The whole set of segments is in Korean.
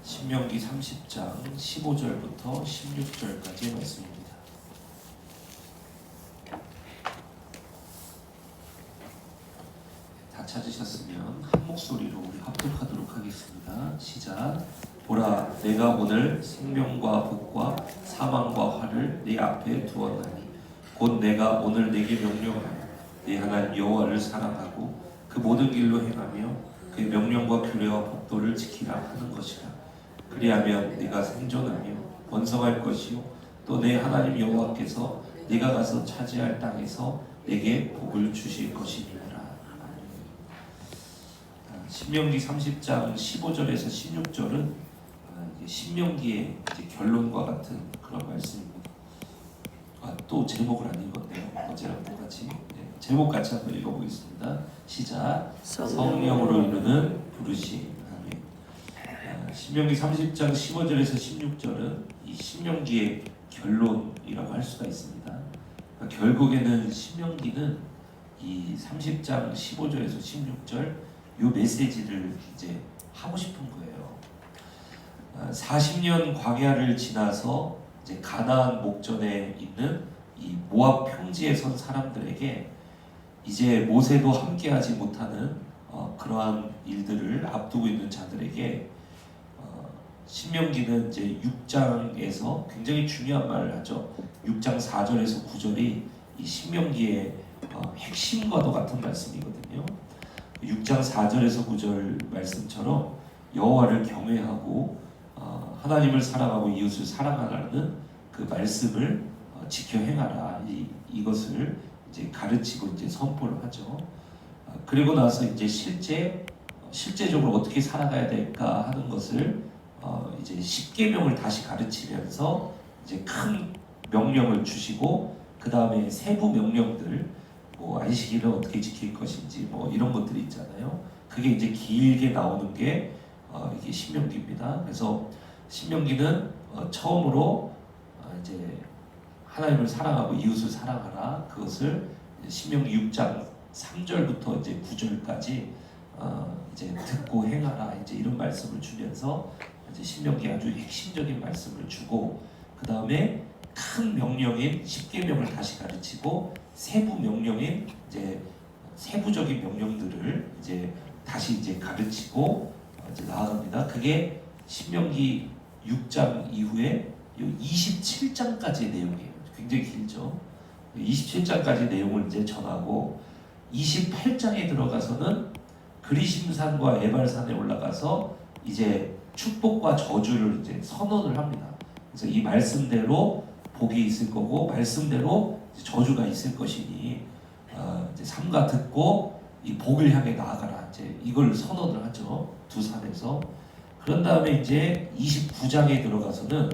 신명기 30장 15절부터 16절까지의 말씀입니다. 다 찾으셨으면 한 목소리로 우리 합독하도록 하겠습니다. 시작. 보라, 내가 오늘 생명과 복과 사망과 화를 네 앞에 두었나니 곧 내가 오늘 네게 명령하여 네 하나님 여호와를 사랑하고 그 모든 길로 행하며 그의 명령과 규례와 법도를 지키라 하는 것이라. 그리하면 네가 생존하며 번성할 것이요 또 내 하나님 여호와께서 네가 가서 차지할 땅에서 내게 복을 주실 것이니라. 신명기 30장 15절에서 16절은 신명기의 결론과 같은 그런 말씀입니다. 또 제목을 안 읽었네요. 어제랑 똑같이. 제목 같이 한번 읽어보겠습니다. 시작. 성령으로 이루는 부르심. 아멘. 신명기 30장 15절에서 16절은 이 신명기의 결론이라고 할 수가 있습니다. 결국에는 신명기는 이 30장 15절에서 16절 요 메시지를 이제 하고 싶은 거예요. 40년 광야를 지나서 이제 가나안 목전에 있는 이 모압 평지에 선 사람들에게 이제 모세도 함께하지 못하는 그러한 일들을 앞두고 있는 자들에게 신명기는 이제 6장에서 굉장히 중요한 말을 하죠. 6장 4절에서 9절이 이 신명기의 핵심과도 같은 말씀이거든요. 6장 4절에서 9절 말씀처럼 여호와를 경외하고 하나님을 사랑하고 이웃을 사랑하라는 그 말씀을 지켜 행하라. 이것을 이제 가르치고 이제 선포를 하죠. 그리고 나서 이제 실제적으로 어떻게 살아가야 될까 하는 것을 이제 10계명을 다시 가르치면서 이제 큰 명령을 주시고 그 다음에 세부 명령들 뭐 안식일을 어떻게 지킬 것인지 뭐 이런 것들이 있잖아요. 그게 이제 길게 나오는 게 이게 신명기입니다. 그래서 신명기는 처음으로 이제 하나님을 사랑하고 이웃을 사랑하라. 그것을 신명기 6장 3절부터 이제 9절까지 이제 듣고 행하라. 이제 이런 말씀을 주면서 이제 신명기 아주 핵심적인 말씀을 주고 그 다음에 큰 명령인 10계명을 다시 가르치고 세부 명령인 이제 세부적인 명령들을 이제 다시 이제 가르치고 이제 나아갑니다. 그게 신명기 6장 이후에 27장까지의 내용이에요. 굉장히 길죠. 27장까지 내용을 이제 전하고 28장에 들어가서는 그리심산과 에발산에 올라가서 이제 축복과 저주를 이제 선언을 합니다. 그래서 이 말씀대로 복이 있을 거고 말씀대로 저주가 있을 것이니 이제 삼가 듣고 이 복을 향해 나아가라. 이제 이걸 선언을 하죠. 두 산에서. 그런 다음에 이제 29장에 들어가서는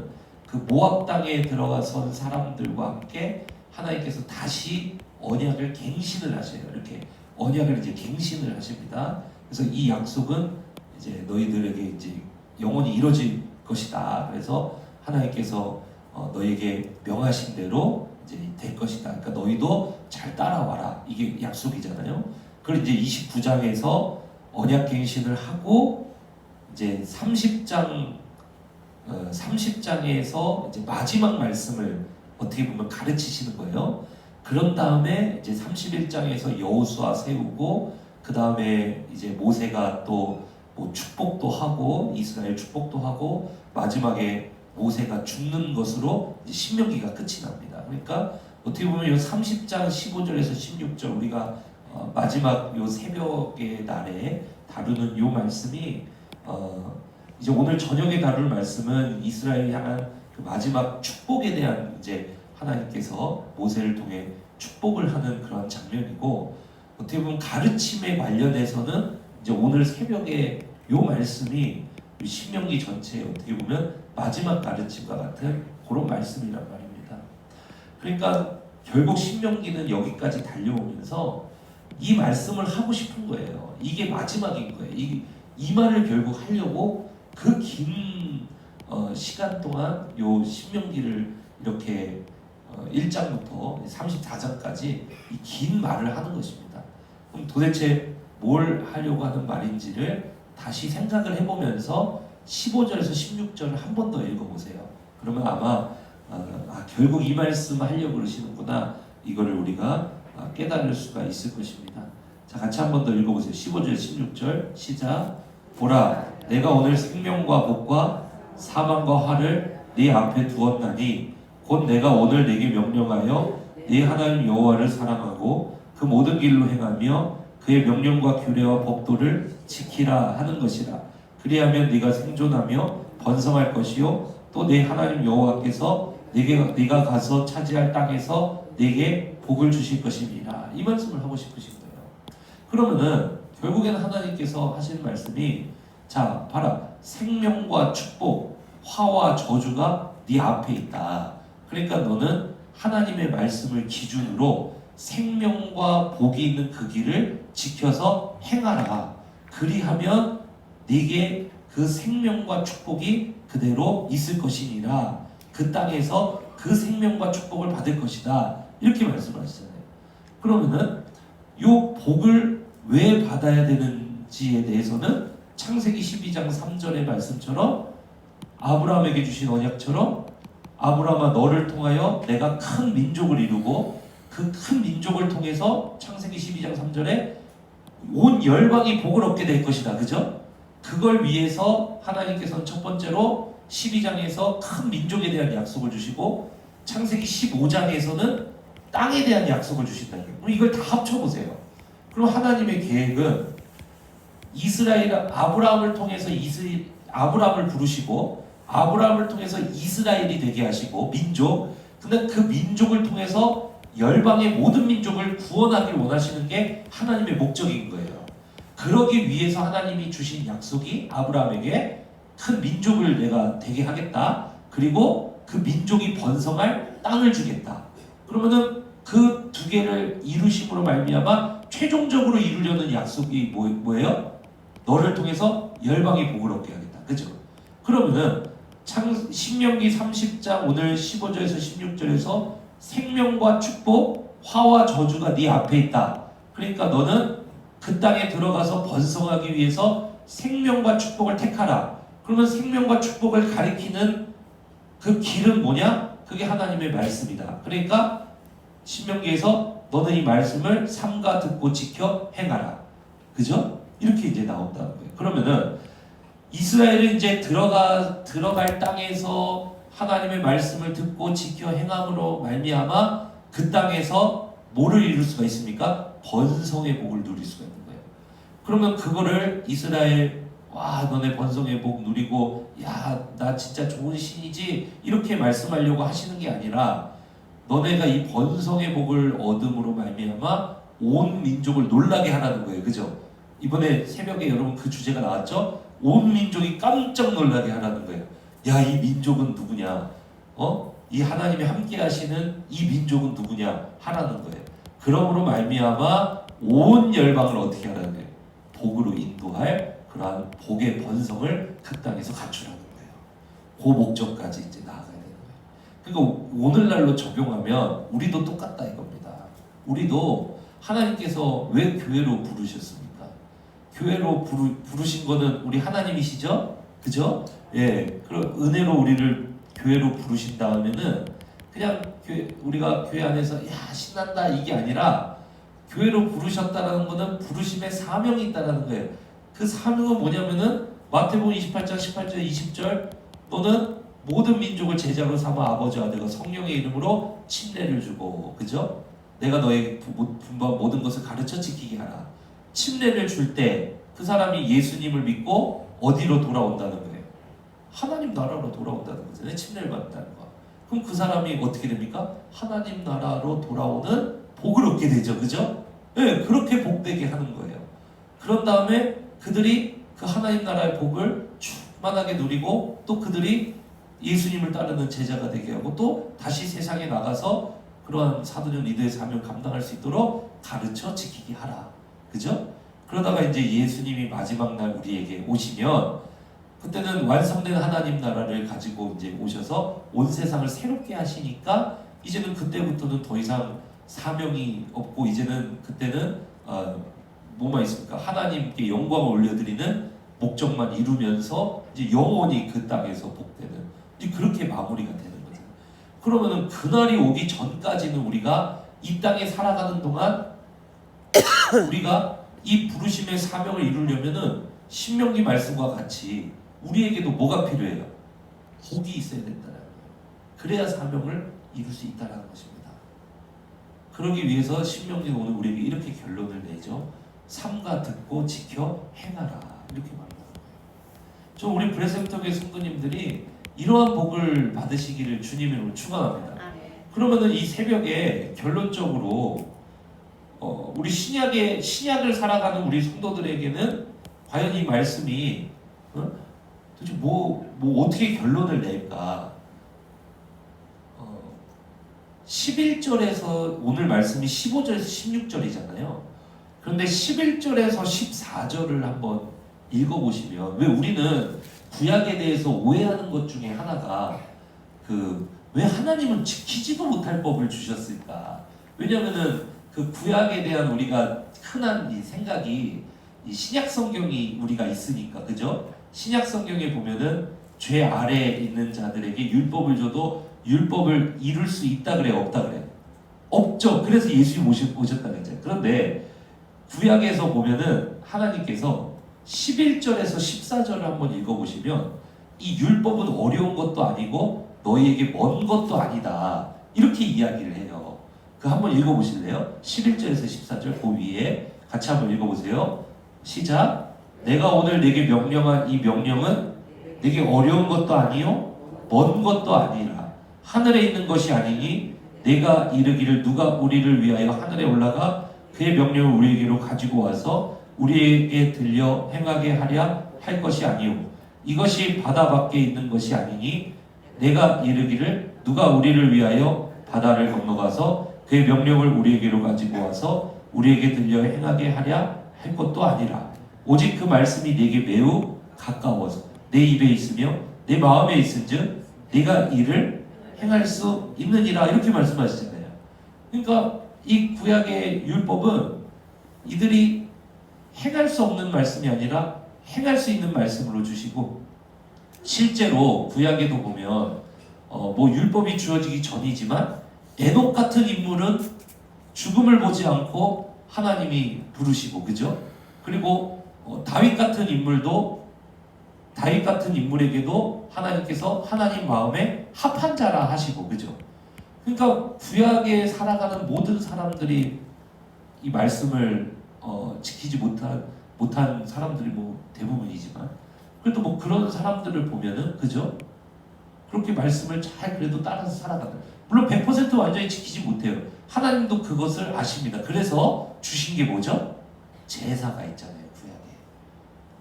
그 모압 땅에 들어가선 사람들과 함께 하나님께서 다시 언약을 갱신을 하셔요. 이렇게 언약을 이제 갱신을 하십니다. 그래서 이 약속은 이제 너희들에게 이제 영원히 이루어질 것이다. 그래서 하나님께서 너희에게 명하신 대로 이제 될 것이다. 그러니까 너희도 잘 따라와라. 이게 약속이잖아요. 그걸 이제 29장에서 언약 갱신을 하고 이제 30장에서 이제 마지막 말씀을 어떻게 보면 가르치시는 거예요. 그런 다음에 이제 31장에서 여호수아 세우고 그 다음에 이제 모세가 또 뭐 축복도 하고 이스라엘 축복도 하고 마지막에 모세가 죽는 것으로 이제 신명기가 끝이 납니다. 그러니까 어떻게 보면 이 30장 15절에서 16절 우리가 마지막 요 새벽의 날에 다루는 요 말씀이 이제 오늘 저녁에 다룰 말씀은 이스라엘 향한 그 마지막 축복에 대한 이제 하나님께서 모세를 통해 축복을 하는 그런 장면이고 어떻게 보면 가르침에 관련해서는 이제 오늘 새벽에 요 말씀이 신명기 전체에 어떻게 보면 마지막 가르침과 같은 그런 말씀이란 말입니다. 그러니까 결국 신명기는 여기까지 달려오면서 이 말씀을 하고 싶은 거예요. 이게 마지막인 거예요. 이 말을 결국 하려고 그 긴 시간 동안 요 신명기를 이렇게 1장부터 34장까지 이 긴 말을 하는 것입니다. 그럼 도대체 뭘 하려고 하는 말인지를 다시 생각을 해보면서 15절에서 16절을 한 번 더 읽어보세요. 그러면 아마 결국 이 말씀 하려고 그러시는구나, 이거를 우리가 깨달을 수가 있을 것입니다. 자, 같이 한 번 더 읽어보세요. 15절 16절 시작. 보라, 내가 오늘 생명과 복과 사망과 화를 네 앞에 두었나니 곧 내가 오늘 네게 명령하여 네 하나님 여호와를 사랑하고 그 모든 길로 행하며 그의 명령과 규례와 법도를 지키라 하는 것이라. 그리하면 네가 생존하며 번성할 것이요 또 네 하나님 여호와께서 네가 가서 차지할 땅에서 네게 복을 주실 것입니다. 이 말씀을 하고 싶으신 거예요. 그러면은 결국에는 하나님께서 하신 말씀이, 자 봐라, 생명과 축복, 화와 저주가 네 앞에 있다. 그러니까 너는 하나님의 말씀을 기준으로 생명과 복이 있는 그 길을 지켜서 행하라. 그리하면 네게 그 생명과 축복이 그대로 있을 것이니라. 그 땅에서 그 생명과 축복을 받을 것이다. 이렇게 말씀하시잖아요. 그러면은 요 복을 왜 받아야 되는지에 대해서는 창세기 12장 3절의 말씀처럼, 아브라함에게 주신 언약처럼, 아브라함아 너를 통하여 내가 큰 민족을 이루고 그 큰 민족을 통해서 창세기 12장 3절에 온 열방이 복을 얻게 될 것이다. 그죠? 그걸 위해서 하나님께서는 첫 번째로 12장에서 큰 민족에 대한 약속을 주시고 창세기 15장에서는 땅에 대한 약속을 주신다. 그럼 이걸 다 합쳐보세요. 그럼 하나님의 계획은 이스라엘, 아브라함을 통해서 아브라함을 부르시고 아브라함을 통해서 이스라엘이 되게 하시고 민족, 근데 그 민족을 통해서 열방의 모든 민족을 구원하길 원하시는 게 하나님의 목적인 거예요. 그러기 위해서 하나님이 주신 약속이 아브라함에게 큰 민족을 내가 되게 하겠다. 그리고 그 민족이 번성할 땅을 주겠다. 그러면은 그 두 개를 이루심으로 말미암아 최종적으로 이루려는 약속이 뭐예요? 너를 통해서 열방이 복을 얻게 하겠다. 그죠? 그러면은 신명기 30장 오늘 15절에서 16절에서 생명과 축복, 화와 저주가 네 앞에 있다. 그러니까 너는 그 땅에 들어가서 번성하기 위해서 생명과 축복을 택하라. 그러면 생명과 축복을 가리키는 그 길은 뭐냐? 그게 하나님의 말씀이다. 그러니까 신명기에서 너는 이 말씀을 삼가 듣고 지켜 행하라. 그죠? 이렇게 이제 나온다는 거예요. 그러면은 이스라엘은 이제 들어갈 땅에서 하나님의 말씀을 듣고 지켜 행함으로 말미암아 그 땅에서 뭐를 이룰 수가 있습니까? 번성의 복을 누릴 수가 있는 거예요. 그러면 그거를 이스라엘, 와 너네 번성의 복 누리고 야 나 진짜 좋은 신이지 이렇게 말씀하려고 하시는 게 아니라, 너네가 이 번성의 복을 얻음으로 말미암아 온 민족을 놀라게 하라는 거예요. 그죠? 이번에 새벽에 여러분 그 주제가 나왔죠? 온 민족이 깜짝 놀라게 하라는 거예요. 야, 이 민족은 누구냐? 이 하나님이 함께 하시는 이 민족은 누구냐? 하라는 거예요. 그러므로 말미암아 온 열방을 어떻게 하라는 거예요? 복으로 인도할 그러한 복의 번성을 그 땅에서 갖추라는 거예요. 그 목적까지 이제 나아가야 되는 거예요. 그러니까 오늘날로 적용하면 우리도 똑같다 이겁니다. 우리도 하나님께서 왜 교회로 부르셨습니까? 교회로 부르신 거는 우리 하나님이시죠? 그죠? 예, 그럼 은혜로 우리를 교회로 부르신 다음에는 그냥 우리가 교회 안에서 야 신난다 이게 아니라, 교회로 부르셨다라는 거는 부르심의 사명이 있다라는 거예요. 그 사명은 뭐냐면은 마태복음 28장 18절 20절, 너는 모든 민족을 제자로 삼아 아버지와 내가 성령의 이름으로 침례를 주고, 그죠? 내가 너의 분부한 모든 것을 가르쳐 지키게 하라. 침례를 줄 때 그 사람이 예수님을 믿고 어디로 돌아온다는 거예요? 하나님 나라로 돌아온다는 거잖아요. 침례를 받는다는 거. 그럼 그 사람이 어떻게 됩니까? 하나님 나라로 돌아오는 복을 얻게 되죠. 그죠? 네, 그렇게 복되게 하는 거예요. 그런 다음에 그들이 그 하나님 나라의 복을 충만하게 누리고, 또 그들이 예수님을 따르는 제자가 되게 하고, 또 다시 세상에 나가서 그러한 사도적 리더의 사명을 감당할 수 있도록 가르쳐 지키게 하라. 그죠? 그러다가 이제 예수님이 마지막 날 우리에게 오시면, 그때는 완성된 하나님 나라를 가지고 이제 오셔서 온 세상을 새롭게 하시니까, 이제는 그때부터는 더 이상 사명이 없고, 이제는 그때는 뭐만 있습니까? 하나님께 영광을 올려드리는 목적만 이루면서 이제 영원히 그 땅에서 복되는 이제 그렇게 마무리가 되는 거죠. 그러면은 그날이 오기 전까지는 우리가 이 땅에 살아가는 동안 우리가 이 부르심의 사명을 이루려면은 신명기 말씀과 같이 우리에게도 뭐가 필요해요? 복이 있어야 된다는 거예요. 그래야 사명을 이룰 수 있다는 것입니다. 그러기 위해서 신명기는 오늘 우리에게 이렇게 결론을 내죠. 삼가 듣고 지켜 행하라 이렇게 말합니다. 저 우리 브레센터교회 성도님들이 이러한 복을 받으시기를 주님의 이름으로 축원합니다. 그러면은 이 새벽에 결론적으로 우리 신약을 살아가는 우리 성도들에게는 과연 이 말씀이 도대체 뭐 어떻게 결론을 낼까? 11절에서 오늘 말씀이 15절에서 16절이잖아요. 그런데 11절에서 14절을 한번 읽어보시면 왜 우리는 구약에 대해서 오해하는 것 중에 하나가 왜 하나님은 지키지도 못할 법을 주셨을까? 왜냐하면은 그 구약에 대한 우리가 흔한 이 생각이 이 신약 성경이 우리가 있으니까 그죠? 신약 성경에 보면은 죄 아래에 있는 자들에게 율법을 줘도 율법을 이룰 수 있다 그래요? 없다 그래요? 없죠. 그래서 예수님 오셨다 그랬잖아요. 그런데 구약에서 보면은 하나님께서 11절에서 14절을 한번 읽어보시면 이 율법은 어려운 것도 아니고 너희에게 먼 것도 아니다 이렇게 이야기를 해요. 그 한번 읽어보실래요? 11절에서 14절 그 위에 같이 한번 읽어보세요. 시작. 내가 오늘 내게 명령한 이 명령은 내게 어려운 것도 아니요 먼 것도 아니라 하늘에 있는 것이 아니니 내가 이르기를 누가 우리를 위하여 하늘에 올라가 그의 명령을 우리에게로 가지고 와서 우리에게 들려 행하게 하랴 할 것이 아니요 이것이 바다 밖에 있는 것이 아니니 내가 이르기를 누가 우리를 위하여 바다를 건너가서 그의 명령을 우리에게로 가지고 와서 우리에게 들려 행하게 하랴 할 것도 아니라 오직 그 말씀이 내게 매우 가까워서 내 입에 있으며 내 마음에 있은즉 네가 이를 행할 수 있느니라 이렇게 말씀하시잖아요. 그러니까 이 구약의 율법은 이들이 행할 수 없는 말씀이 아니라 행할 수 있는 말씀으로 주시고 실제로 구약에도 보면 율법이 주어지기 전이지만 에녹 같은 인물은 죽음을 보지 않고 하나님이 부르시고 그죠? 그리고 다윗 같은 인물에게도 하나님께서 하나님 마음에 합한 자라 하시고 그죠? 그러니까 구약에 살아가는 모든 사람들이 이 말씀을 지키지 못한 사람들이 대부분이지만 그래도 그런 사람들을 보면은 그죠? 그렇게 말씀을 잘 그래도 따라서 살아가는 물론 100% 완전히 지키지 못해요. 하나님도 그것을 아십니다. 그래서 주신 게 뭐죠? 제사가 있잖아요. 구약에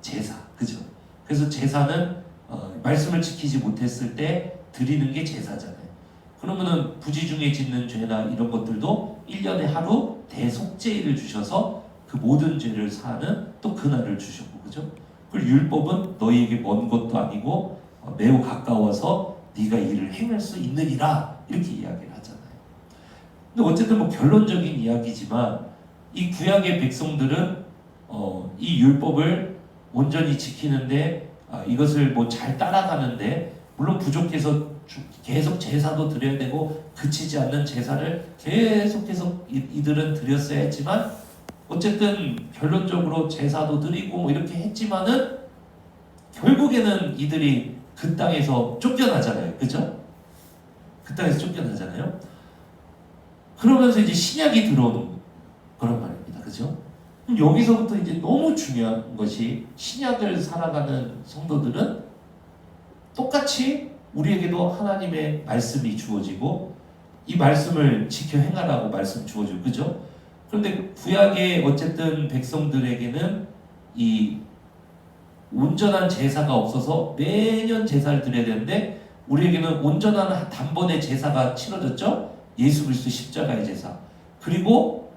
제사 그죠? 그래서 제사는 말씀을 지키지 못했을 때 드리는 게 제사잖아요. 그러면은 부지 중에 짓는 죄나 이런 것들도 1년에 하루 대속죄일을 주셔서 그 모든 죄를 사는 또 그날을 주셨고 그죠? 그리고 율법은 너희에게 먼 것도 아니고 매우 가까워서 네가 이를 행할 수 있느니라 이렇게 이야기를 하잖아요. 근데 어쨌든 결론적인 이야기지만 이 구약의 백성들은 이 율법을 온전히 지키는데 이것을 잘 따라가는데 물론 부족해서 계속 제사도 드려야 되고 그치지 않는 제사를 계속해서 이들은 드렸어야 했지만 어쨌든 결론적으로 제사도 드리고 이렇게 했지만은 결국에는 이들이 그 땅에서 쫓겨나잖아요. 그죠? 그 땅에서 쫓겨나잖아요. 그러면서 이제 신약이 들어오는 그런 말입니다. 그죠? 여기서부터 이제 너무 중요한 것이 신약을 살아가는 성도들은 똑같이 우리에게도 하나님의 말씀이 주어지고 이 말씀을 지켜 행하라고 말씀 주어지고 그죠? 그런데 구약의 어쨌든 백성들에게는 이 온전한 제사가 없어서 매년 제사를 드려야 되는데 우리에게는 온전한 단번에 제사가 치러졌죠? 예수 그리스도 십자가의 제사. 그리고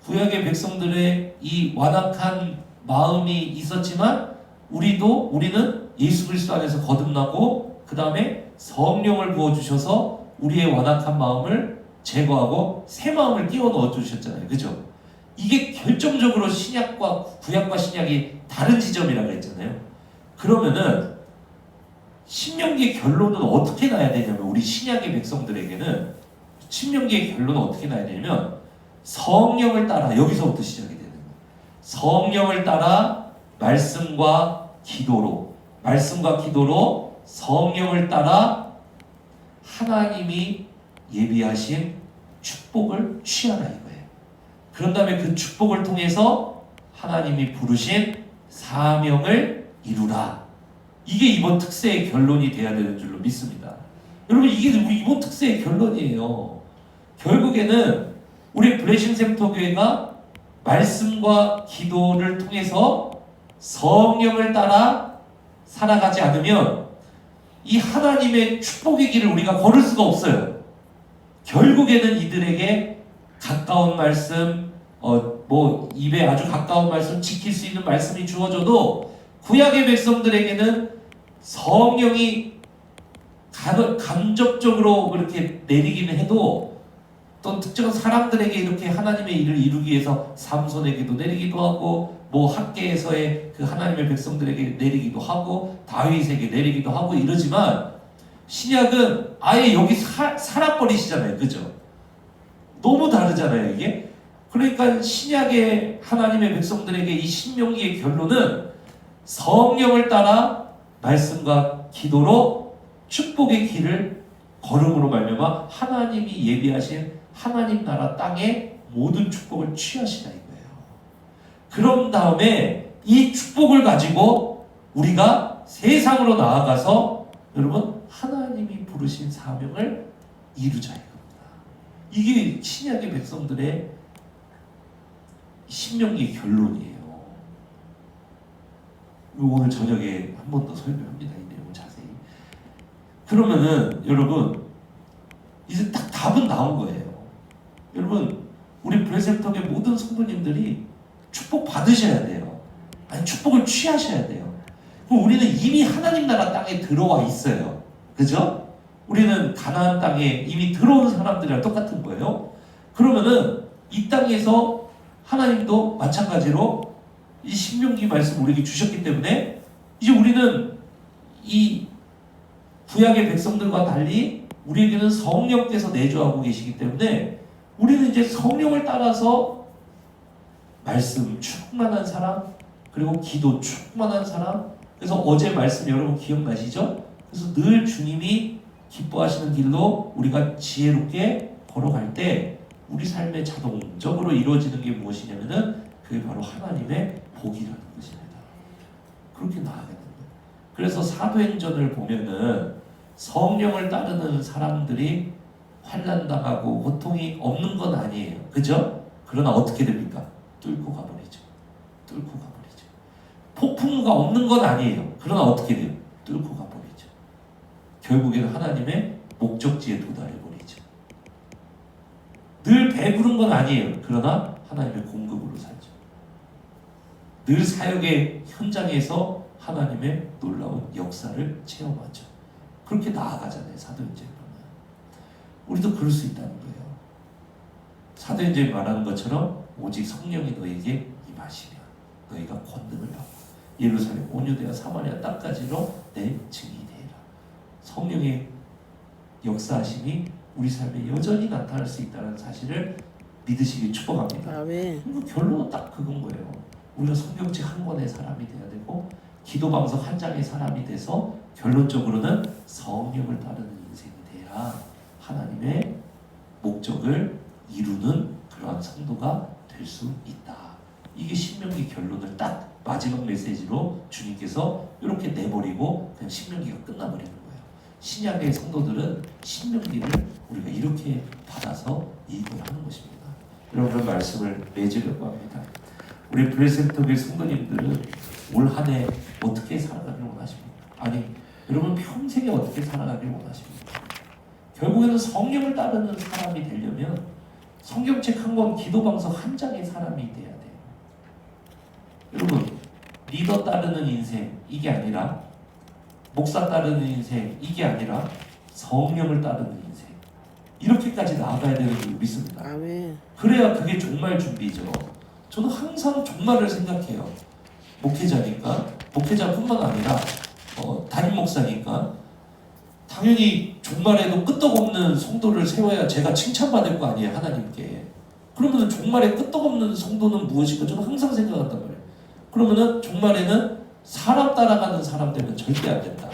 구약의 백성들의 이 완악한 마음이 있었지만 우리는 예수 그리스도 안에서 거듭나고 그 다음에 성령을 부어주셔서 우리의 완악한 마음을 제거하고 새 마음을 끼워 넣어주셨잖아요. 그죠? 이게 결정적으로 구약과 신약이 다른 지점이라고 했잖아요. 그러면은 신명기의 결론은 어떻게 나야 되냐면 우리 신약의 백성들에게는 신명기의 결론은 어떻게 나야 되냐면 성령을 따라 여기서부터 시작이 되는 거예요. 성령을 따라 말씀과 기도로 성령을 따라 하나님이 예비하신 축복을 취하라 이거예요. 그런 다음에 그 축복을 통해서 하나님이 부르신 사명을 이루라. 이게 이번 특세의 결론이 돼야 되는 줄로 믿습니다. 여러분 이게 우리 이번 특세의 결론이에요. 결국에는 우리 블레싱 센터교회가 말씀과 기도를 통해서 성령을 따라 살아가지 않으면 이 하나님의 축복의 길을 우리가 걸을 수가 없어요. 결국에는 이들에게 가까운 말씀, 입에 아주 가까운 말씀, 지킬 수 있는 말씀이 주어져도 구약의 백성들에게는 성령이 간접적으로 그렇게 내리기는 해도 또 특정한 사람들에게 이렇게 하나님의 일을 이루기 위해서 삼손에게도 내리기도 하고 학계에서의 그 하나님의 백성들에게 내리기도 하고 다윗에게 내리기도 하고 이러지만 신약은 아예 여기 살아버리시잖아요. 그죠? 너무 다르잖아요 이게. 그러니까 신약의 하나님의 백성들에게 이 신명기의 결론은 성령을 따라 말씀과 기도로 축복의 길을 걸음으로 말미암아 하나님이 예비하신 하나님 나라 땅의 모든 축복을 취하시라 이거예요. 그런 다음에 이 축복을 가지고 우리가 세상으로 나아가서 여러분 하나님이 부르신 사명을 이루자 이겁니다. 이게 신약의 백성들의 신명기의 결론이에요. 오늘 저녁에 한 번 더 설명합니다. 이 내용을 자세히. 그러면은 여러분 이제 딱 답은 나온 거예요. 여러분 우리 브레센터의 모든 성도님들이 축복 받으셔야 돼요. 아니 축복을 취하셔야 돼요. 그럼 우리는 이미 하나님 나라 땅에 들어와 있어요. 그죠? 우리는 가나안 땅에 이미 들어온 사람들이랑 똑같은 거예요. 그러면은 이 땅에서 하나님도 마찬가지로 이 신명기 말씀 우리에게 주셨기 때문에 이제 우리는 이 구약의 백성들과 달리 우리에게는 성령께서 내주하고 계시기 때문에 우리는 이제 성령을 따라서 말씀 충만한 사람 그리고 기도 충만한 사람. 그래서 어제 말씀 여러분 기억나시죠? 그래서 늘 주님이 기뻐하시는 길로 우리가 지혜롭게 걸어갈 때 우리 삶에 자동적으로 이루어지는 게 무엇이냐면은 그게 바로 하나님의 복이라는 것입니다. 그렇게 나아가는 거예요. 그래서 사도행전을 보면은 성령을 따르는 사람들이 환난당하고 고통이 없는 건 아니에요. 그죠? 그러나 어떻게 됩니까? 뚫고 가버리죠. 뚫고 가버리죠. 폭풍우가 없는 건 아니에요. 그러나 어떻게 돼요? 뚫고 가버리죠. 결국에는 하나님의 목적지에 도달해버리죠. 늘 배부른 건 아니에요. 그러나 하나님의 공급으로 살죠. 늘 사역의 현장에서 하나님의 놀라운 역사를 체험하죠. 그렇게 나아가잖아요. 사도행전에 보면. 우리도 그럴 수 있다는 거예요. 사도행전에 말하는 것처럼 오직 성령이 너에게 임하시면 너희가 권능을 받고 예루살렘 온 유대와 사마리아 땅까지로 내 증인이 되리라. 성령의 역사하심이 우리 삶에 여전히 나타날 수 있다는 사실을 믿으시길 축복합니다. 아멘. 결론은 딱 그건 거예요. 우리가 성경책 한 권의 사람이 돼야 되고 기도 방석 한 장의 사람이 돼서 결론적으로는 성령을 따르는 인생이 되라. 하나님의 목적을 이루는 그러한 성도가 될 수 있다. 이게 신명기 결론을 딱 마지막 메시지로 주님께서 이렇게 내버리고 그냥 신명기가 끝나버리는 거예요. 신약의 성도들은 신명기를 우리가 이렇게 받아서 이익을 하는 것입니다. 여러분 말씀을 맺으려고 합니다. 우리 블레센터교회 성도님들은 올 한 해 어떻게 살아가길 원하십니까? 아니 여러분 평생에 어떻게 살아가길 원하십니까? 결국에는 성령을 따르는 사람이 되려면 성경책 한 권, 기도방석 한 장의 사람이 돼야 돼요. 여러분 리더 따르는 인생 이게 아니라 목사 따르는 인생 이게 아니라 성령을 따르는 인생 이렇게까지 나아가야 되는 줄 믿습니다. 아멘. 그래야 그게 종말 준비죠. 저는 항상 종말을 생각해요. 목회자니까 목회자뿐만 아니라 담임 목사니까 당연히 종말에도 끄떡없는 성도를 세워야 제가 칭찬받을 거 아니에요, 하나님께. 그러면 종말에 끄떡없는 성도는 무엇일까? 저는 항상 생각한단 말이에요. 그러면은 종말에는 사람 따라가는 사람 되면 절대 안 된다.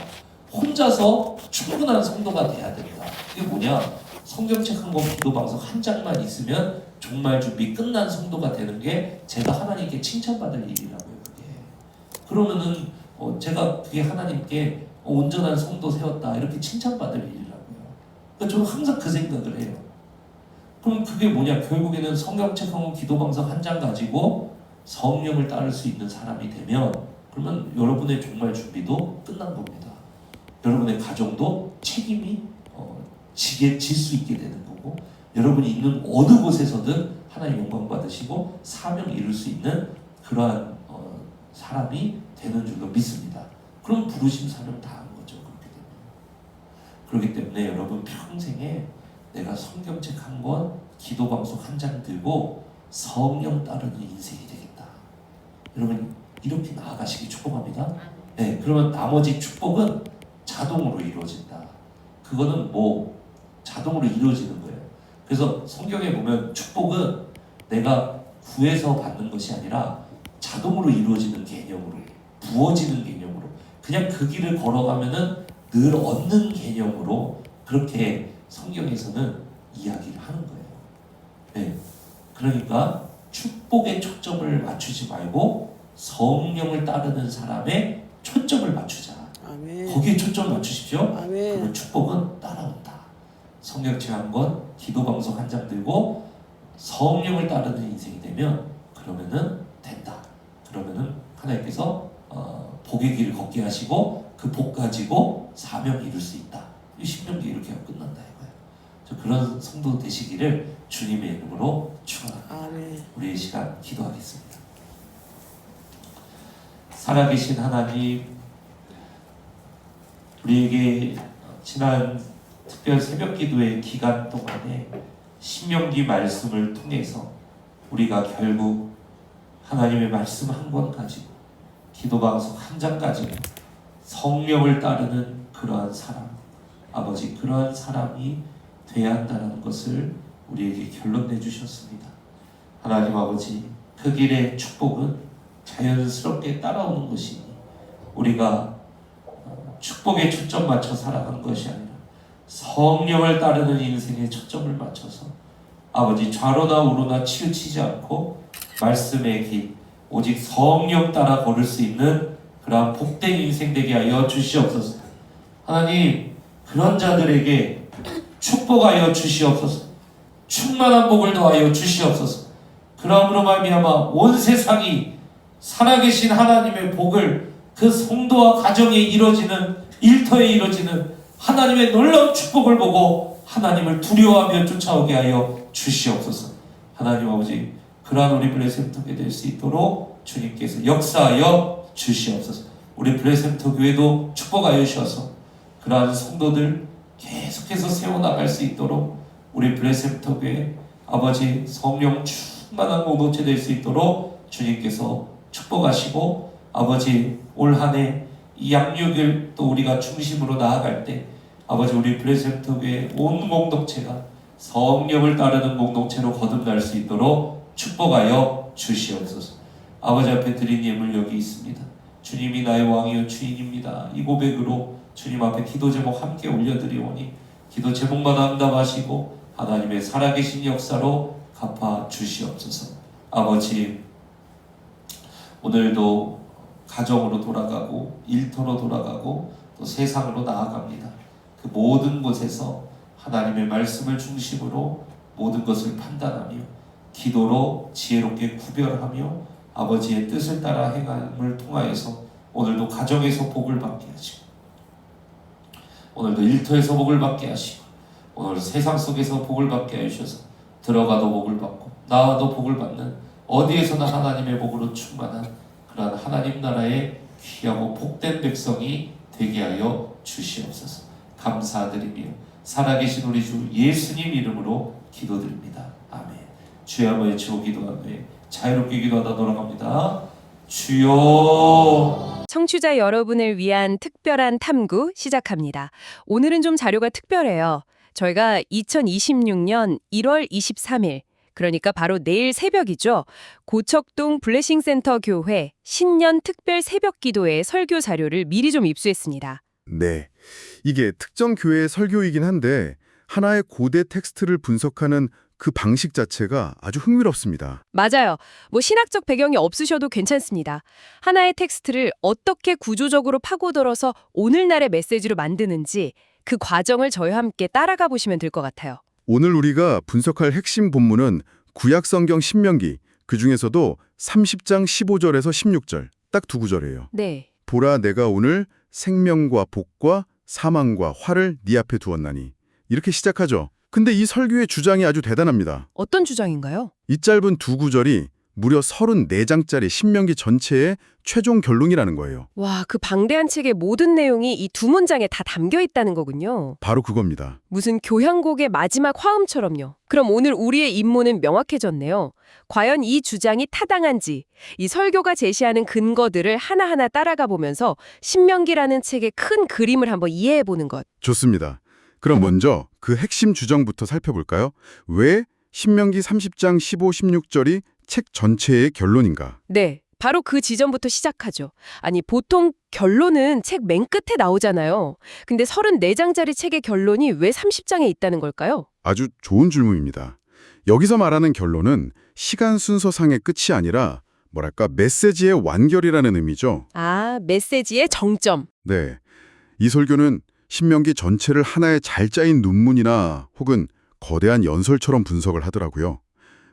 혼자서 충분한 성도가 돼야 된다. 이게 뭐냐? 성경책 한 권, 기도방송 한 장만 있으면 종말 준비 끝난 성도가 되는 게 제가 하나님께 칭찬받을 일이라고요. 그게. 그러면은 제가 그게 하나님께 온전한 성도 세웠다 이렇게 칭찬받을 일이라고요. 그러니까 저는 항상 그 생각을 해요. 그럼 그게 뭐냐? 결국에는 성경책 한 권, 기도방송 한 장 가지고 성령을 따를 수 있는 사람이 되면 그러면 여러분의 종말 준비도 끝난 겁니다. 여러분의 가정도 책임이 질 수 있게 되는 거고, 여러분이 있는 어느 곳에서든 하나님 영광 받으시고 사명 이룰 수 있는 그러한 사람이 되는 줄로 믿습니다. 그럼 부르심 사명 다 한 거죠. 그렇기 때문에 여러분 평생에 내가 성경책 한 권, 기도방송 한 장 들고 성령 따르는 인생이 되겠다. 여러분 이렇게 나아가시기 축복합니다. 네, 그러면 나머지 축복은 자동으로 이루어진다. 그거는 자동으로 이루어지는 거예요. 그래서 성경에 보면 축복은 내가 구해서 받는 것이 아니라 자동으로 이루어지는 개념으로, 부어지는 개념으로, 그냥 그 길을 걸어가면은 늘 얻는 개념으로 그렇게 성경에서는 이야기를 하는 거예요. 네, 그러니까 축복에 초점을 맞추지 말고 성령을 따르는 사람의 초점을 맞추자. 아멘. 거기에 초점을 맞추십시오. 아멘. 그러면 축복은 따라온다. 성경책 한 권, 기도방송 한 장 들고 성령을 따르는 인생이 되면 그러면은 된다. 그러면은 하나님께서 복의 길을 걷게 하시고 그 복 가지고 사명 이룰 수 있다. 이 신명기 이렇게 하고 끝난다 이거예요. 그런 성도 되시기를 주님의 이름으로 축원합니다. 아멘. 우리의 시간 기도하겠습니다. 살아계신 하나님, 우리에게 지난 특별 새벽기도의 기간 동안에 신명기 말씀을 통해서 우리가 결국 하나님의 말씀 한 권 가지고 기도방송 한 장 가지고 성령을 따르는 그러한 사람, 아버지 그러한 사람이 돼야 한다는 것을 우리에게 결론 내주셨습니다. 하나님 아버지, 그 길의 축복은 자연스럽게 따라오는 것이니 우리가 축복에 초점 맞춰 살아가는 것이 아니라 성령을 따르는 인생에 초점을 맞춰서 아버지 좌로나 우로나 치우치지 않고 말씀의 길 오직 성령 따라 걸을 수 있는 그러한 복된 인생 되게 하여 주시옵소서. 하나님, 그런 자들에게 축복하여 주시옵소서. 충만한 복을 더하여 주시옵소서. 그러므로 말미암아 온 세상이 살아계신 하나님의 복을 그 성도와 가정에 이루어지는 일터에 이루어지는 하나님의 놀라운 축복을 보고 하나님을 두려워하며 쫓아오게 하여 주시옵소서. 하나님 아버지, 그러한 우리 블레셈터교회 될 수 있도록 주님께서 역사하여 주시옵소서. 우리 블레셈터 교회도 축복하여 주셔서 그러한 성도들 계속해서 세워나갈 수 있도록 우리 블레셈터 교회 아버지 성령 충만한 공동체 될 수 있도록 주님께서 축복하시고 아버지 올 한 해 이 양육을 또 우리가 중심으로 나아갈 때 아버지 우리 블레셈터 교회 온 공동체가 성령을 따르는 공동체로 거듭날 수 있도록 축복하여 주시옵소서. 아버지 앞에 드린 예물 여기 있습니다. 주님이 나의 왕이요 주인입니다. 이 고백으로 주님 앞에 기도 제목 함께 올려드리오니 기도 제목마다 응답하시고 하나님의 살아계신 역사로 갚아 주시옵소서. 아버지, 오늘도 가정으로 돌아가고 일터로 돌아가고 또 세상으로 나아갑니다. 그 모든 곳에서 하나님의 말씀을 중심으로 모든 것을 판단하며 기도로 지혜롭게 구별하며 아버지의 뜻을 따라 행함을 통하여서 오늘도 가정에서 복을 받게 하시고 오늘도 일터에서 복을 받게 하시고 오늘 세상 속에서 복을 받게 하셔서 들어가도 복을 받고 나와도 복을 받는 어디에서나 하나님의 복으로 충만한 그러한 하나님 나라의 귀하고 복된 백성이 되게 하여 주시옵소서. 감사드리며 살아계신 우리 주 예수님 이름으로 기도드립니다. 아멘. 주여 한번 외치고 기도하며 자유롭게 기도하다 돌아갑니다. 주여 청취자 여러분을 위한 특별한 탐구 시작합니다. 오늘은 좀 자료가 특별해요. 저희가 2026년 1월 23일, 그러니까 바로 내일 새벽이죠. 고척동 블레싱센터 교회 신년 특별 새벽 기도회 설교 자료를 미리 좀 입수했습니다. 네, 이게 특정 교회의 설교이긴 한데 하나의 고대 텍스트를 분석하는 그 방식 자체가 아주 흥미롭습니다. 맞아요. 뭐 신학적 배경이 없으셔도 괜찮습니다. 하나의 텍스트를 어떻게 구조적으로 파고들어서 오늘날의 메시지로 만드는지 그 과정을 저희와 함께 따라가 보시면 될 것 같아요. 오늘 우리가 분석할 핵심 본문은 구약성경 신명기, 그중에서도 30장 15절에서 16절, 딱 두 구절이에요. 네. 보라, 내가 오늘 생명과 복과 사망과 화를 네 앞에 두었나니. 이렇게 시작하죠. 근데 이 설교의 주장이 아주 대단합니다. 어떤 주장인가요? 이 짧은 두 구절이 무려 34장짜리 신명기 전체의 최종 결론이라는 거예요. 와, 그 방대한 책의 모든 내용이 이 두 문장에 다 담겨 있다는 거군요. 바로 그겁니다. 무슨 교향곡의 마지막 화음처럼요. 그럼 오늘 우리의 임무는 명확해졌네요. 과연 이 주장이 타당한지, 이 설교가 제시하는 근거들을 하나하나 따라가 보면서 신명기라는 책의 큰 그림을 한번 이해해 보는 것. 좋습니다. 그럼 먼저 그 핵심 주장부터 살펴볼까요? 왜 신명기 30장 15, 16절이 책 전체의 결론인가? 네, 바로 그 지점부터 시작하죠. 아니, 보통 결론은 책 맨 끝에 나오잖아요. 근데 34장짜리 책의 결론이 왜 30장에 있다는 걸까요? 아주 좋은 질문입니다. 여기서 말하는 결론은 시간 순서상의 끝이 아니라 뭐랄까 메시지의 완결이라는 의미죠. 아, 메시지의 정점. 네, 이 설교는 신명기 전체를 하나의 잘 짜인 논문이나 혹은 거대한 연설처럼 분석을 하더라고요.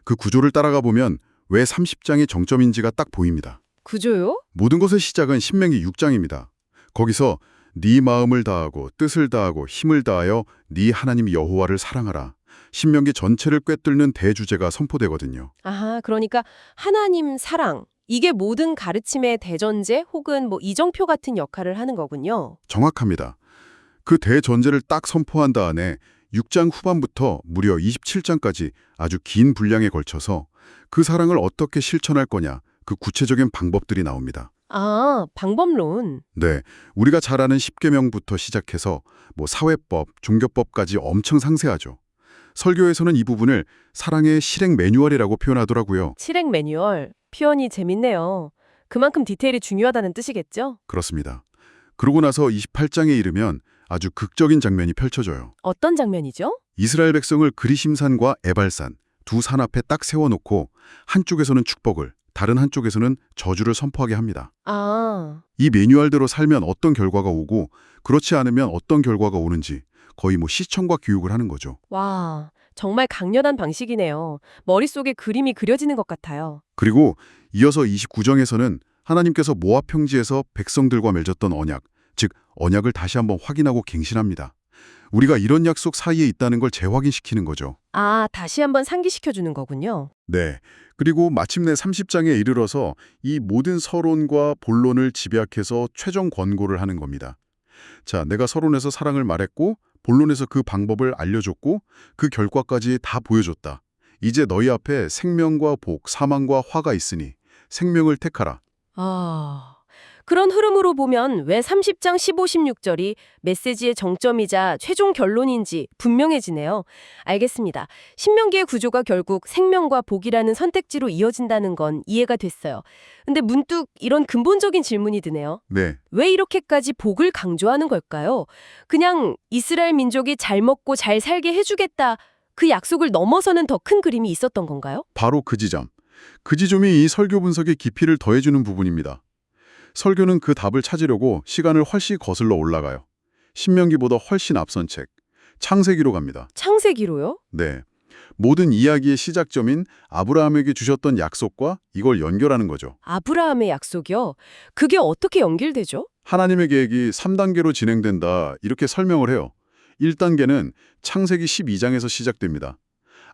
그 구조를 따라가 보면 왜 30장이 정점인지가 딱 보입니다. 구조요? 모든 것의 시작은 신명기 6장입니다. 거기서 네 마음을 다하고 뜻을 다하고 힘을 다하여 네 하나님 여호와를 사랑하라. 신명기 전체를 꿰뚫는 대주제가 선포되거든요. 아하, 그러니까 하나님 사랑. 이게 모든 가르침의 대전제 혹은 뭐 이정표 같은 역할을 하는 거군요. 정확합니다. 그 대전제를 딱 선포한 다음에 6장 후반부터 무려 27장까지 아주 긴 분량에 걸쳐서 그 사랑을 어떻게 실천할 거냐, 그 구체적인 방법들이 나옵니다. 아, 방법론. 네, 우리가 잘 아는 10계명부터 시작해서 뭐 사회법, 종교법까지 엄청 상세하죠. 설교에서는 이 부분을 사랑의 실행 매뉴얼이라고 표현하더라고요. 실행 매뉴얼. 표현이 재밌네요. 그만큼 디테일이 중요하다는 뜻이겠죠? 그렇습니다. 그러고 나서 28장에 이르면 아주 극적인 장면이 펼쳐져요. 어떤 장면이죠? 이스라엘 백성을 그리심산과 에발산 두 산 앞에 딱 세워놓고 한쪽에서는 축복을, 다른 한쪽에서는 저주를 선포하게 합니다. 아, 이 매뉴얼대로 살면 어떤 결과가 오고 그렇지 않으면 어떤 결과가 오는지 거의 뭐 시청과 교육을 하는 거죠. 와, 정말 강렬한 방식이네요. 머릿속에 그림이 그려지는 것 같아요. 그리고 이어서 29장에서는 하나님께서 모압 평지에서 백성들과 맺었던 언약, 즉 언약을 다시 한번 확인하고 갱신합니다. 우리가 이런 약속 사이에 있다는 걸 재확인시키는 거죠. 아, 다시 한번 상기시켜주는 거군요. 네. 그리고 마침내 30장에 이르러서 이 모든 서론과 본론을 집약해서 최종 권고를 하는 겁니다. 자, 내가 서론에서 사랑을 말했고 본론에서 그 방법을 알려줬고 그 결과까지 다 보여줬다. 이제 너희 앞에 생명과 복, 사망과 화가 있으니 생명을 택하라. 아, 그런 흐름으로 보면 왜 30장 15, 16절이 메시지의 정점이자 최종 결론인지 분명해지네요. 알겠습니다. 신명기의 구조가 결국 생명과 복이라는 선택지로 이어진다는 건 이해가 됐어요. 근데 문득 이런 근본적인 질문이 드네요. 네. 왜 이렇게까지 복을 강조하는 걸까요? 그냥 이스라엘 민족이 잘 먹고 잘 살게 해주겠다. 그 약속을 넘어서는 더 큰 그림이 있었던 건가요? 바로 그 지점. 그 지점이 이 설교 분석의 깊이를 더해주는 부분입니다. 설교는 그 답을 찾으려고 시간을 훨씬 거슬러 올라가요. 신명기보다 훨씬 앞선 책, 창세기로 갑니다. 창세기로요? 네. 모든 이야기의 시작점인 아브라함에게 주셨던 약속과 이걸 연결하는 거죠. 아브라함의 약속이요? 그게 어떻게 연결되죠? 하나님의 계획이 3단계로 진행된다 이렇게 설명을 해요. 1단계는 창세기 12장에서 시작됩니다.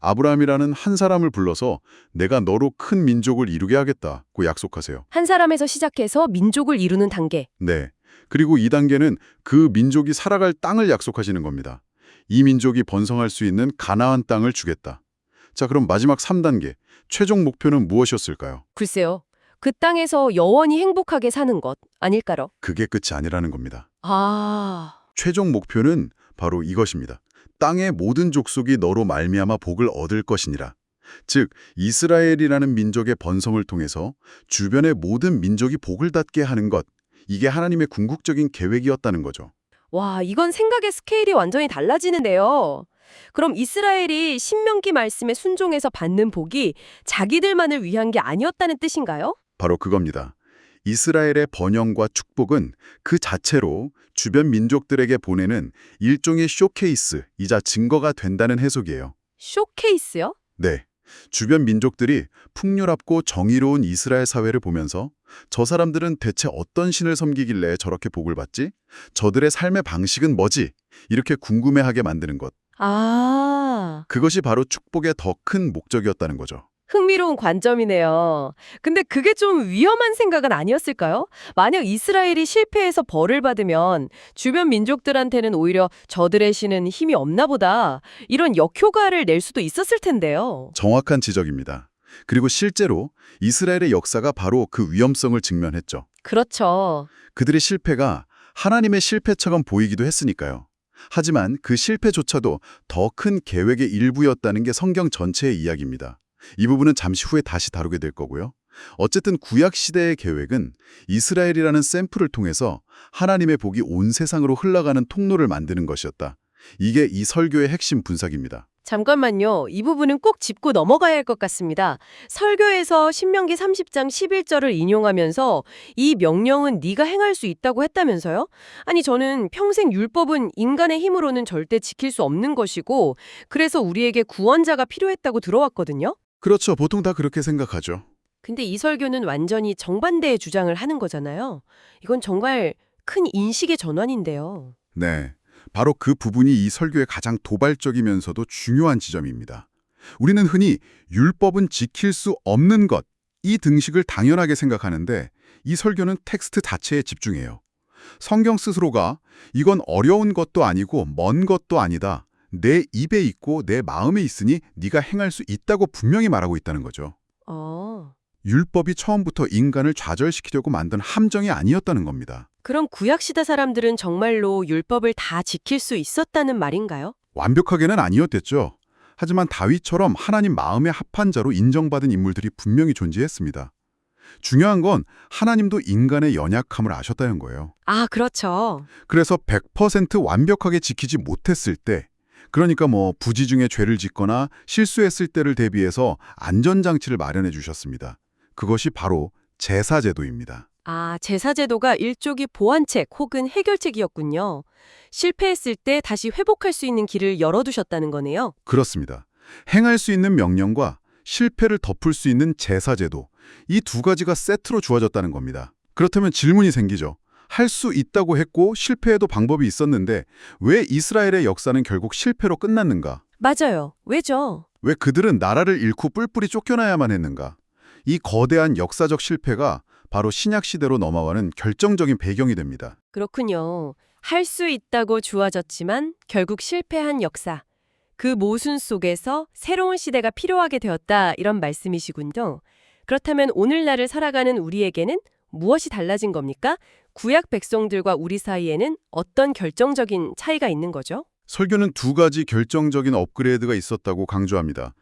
아브라함이라는 한 사람을 불러서 내가 너로 큰 민족을 이루게 하겠다고 약속하세요. 한 사람에서 시작해서 민족을 이루는 단계. 네. 그리고 2단계는 그 민족이 살아갈 땅을 약속하시는 겁니다. 이 민족이 번성할 수 있는 가나안 땅을 주겠다. 자, 그럼 마지막 3단계. 최종 목표는 무엇이었을까요? 글쎄요. 그 땅에서 영원히 행복하게 사는 것 아닐까요? 그게 끝이 아니라는 겁니다. 아, 최종 목표는 바로 이것입니다. 땅의 모든 족속이 너로 말미암아 복을 얻을 것이니라. 즉 이스라엘이라는 민족의 번성을 통해서 주변의 모든 민족이 복을 받게 하는 것. 이게 하나님의 궁극적인 계획이었다는 거죠. 와, 이건 생각의 스케일이 완전히 달라지는데요. 그럼 이스라엘이 신명기 말씀에 순종해서 받는 복이 자기들만을 위한 게 아니었다는 뜻인가요? 바로 그겁니다. 이스라엘의 번영과 축복은 그 자체로 주변 민족들에게 보내는 일종의 쇼케이스이자 증거가 된다는 해석이에요. 쇼케이스요? 네. 주변 민족들이 풍요롭고 정의로운 이스라엘 사회를 보면서 저 사람들은 대체 어떤 신을 섬기길래 저렇게 복을 받지? 저들의 삶의 방식은 뭐지? 이렇게 궁금해하게 만드는 것. 아, 그것이 바로 축복의 더 큰 목적이었다는 거죠. 흥미로운 관점이네요. 근데 그게 좀 위험한 생각은 아니었을까요? 만약 이스라엘이 실패해서 벌을 받으면 주변 민족들한테는 오히려 저들의 신은 힘이 없나 보다 이런 역효과를 낼 수도 있었을 텐데요. 정확한 지적입니다. 그리고 실제로 이스라엘의 역사가 바로 그 위험성을 직면했죠. 그렇죠. 그들의 실패가 하나님의 실패처럼 보이기도 했으니까요. 하지만 그 실패조차도 더 큰 계획의 일부였다는 게 성경 전체의 이야기입니다. 이 부분은 잠시 후에 다시 다루게 될 거고요. 어쨌든 구약 시대의 계획은 이스라엘이라는 샘플을 통해서 하나님의 복이 온 세상으로 흘러가는 통로를 만드는 것이었다. 이게 이 설교의 핵심 분석입니다. 잠깐만요. 이 부분은 꼭 짚고 넘어가야 할 것 같습니다. 설교에서 신명기 30장 11절을 인용하면서 이 명령은 네가 행할 수 있다고 했다면서요? 아니 저는 평생 율법은 인간의 힘으로는 절대 지킬 수 없는 것이고 그래서 우리에게 구원자가 필요했다고 들어왔거든요. 그렇죠. 보통 다 그렇게 생각하죠. 근데 이 설교는 완전히 정반대의 주장을 하는 거잖아요. 이건 정말 큰 인식의 전환인데요. 네. 바로 그 부분이 이 설교의 가장 도발적이면서도 중요한 지점입니다. 우리는 흔히 율법은 지킬 수 없는 것, 이 등식을 당연하게 생각하는데 이 설교는 텍스트 자체에 집중해요. 성경 스스로가 이건 어려운 것도 아니고 먼 것도 아니다. 내 입에 있고 내 마음에 있으니 네가 행할 수 있다고 분명히 말하고 있다는 거죠. 율법이 처음부터 인간을 좌절시키려고 만든 함정이 아니었다는 겁니다. 그럼 구약시대 사람들은 정말로 율법을 다 지킬 수 있었다는 말인가요? 완벽하게는 아니었댔죠. 하지만 다윗처럼 하나님 마음에 합한 자로 인정받은 인물들이 분명히 존재했습니다. 중요한 건 하나님도 인간의 연약함을 아셨다는 거예요. 아, 그렇죠. 그래서 100% 완벽하게 지키지 못했을 때, 그러니까 부지 중에 죄를 짓거나 실수했을 때를 대비해서 안전장치를 마련해 주셨습니다. 그것이 바로 제사제도입니다. 아, 제사제도가 일종의 보완책 혹은 해결책이었군요. 실패했을 때 다시 회복할 수 있는 길을 열어두셨다는 거네요. 그렇습니다. 행할 수 있는 명령과 실패를 덮을 수 있는 제사제도, 이 두 가지가 세트로 주어졌다는 겁니다. 그렇다면 질문이 생기죠. 할 수 있다고 했고 실패에도 방법이 있었는데 왜 이스라엘의 역사는 결국 실패로 끝났는가? 맞아요. 왜죠? 왜 그들은 나라를 잃고 뿔뿔이 쫓겨나야만 했는가? 이 거대한 역사적 실패가 바로 신약시대로 넘어가는 결정적인 배경이 됩니다. 그렇군요. 할 수 있다고 주어졌지만 결국 실패한 역사. 그 모순 속에서 새로운 시대가 필요하게 되었다 이런 말씀이시군요. 그렇다면 오늘날을 살아가는 우리에게는 무엇이 달라진 겁니까? 구약 백성들과 우리 사이에는 어떤 결정적인 차이가 있는 거죠? 설교는 두 가지 결정적인 업그레이드가 있었다고 강조합니다.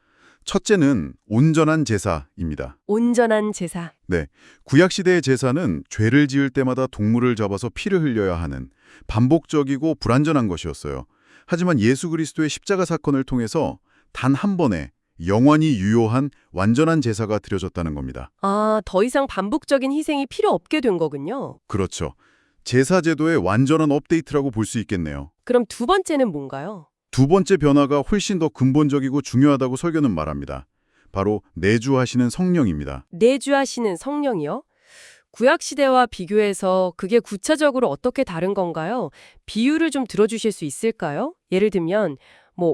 첫째는 온전한 제사입니다. 온전한 제사. 네, 구약시대의 제사는 죄를 지을 때마다 동물을 잡아서 피를 흘려야 하는 반복적이고 불완전한 것이었어요. 하지만 예수 그리스도의 십자가 사건을 통해서 단 한 번에 영원히 유효한 완전한 제사가 드려졌다는 겁니다. 아, 더 이상 반복적인 희생이 필요 없게 된 거군요. 그렇죠. 제사제도의 완전한 업데이트라고 볼 수 있겠네요. 그럼 두 번째는 뭔가요? 두 번째 변화가 훨씬 더 근본적이고 중요하다고 설교는 말합니다. 바로 내주하시는 성령입니다. 내주하시는 성령이요? 구약시대와 비교해서 그게 구체적으로 어떻게 다른 건가요? 비유를 좀 들어주실 수 있을까요? 예를 들면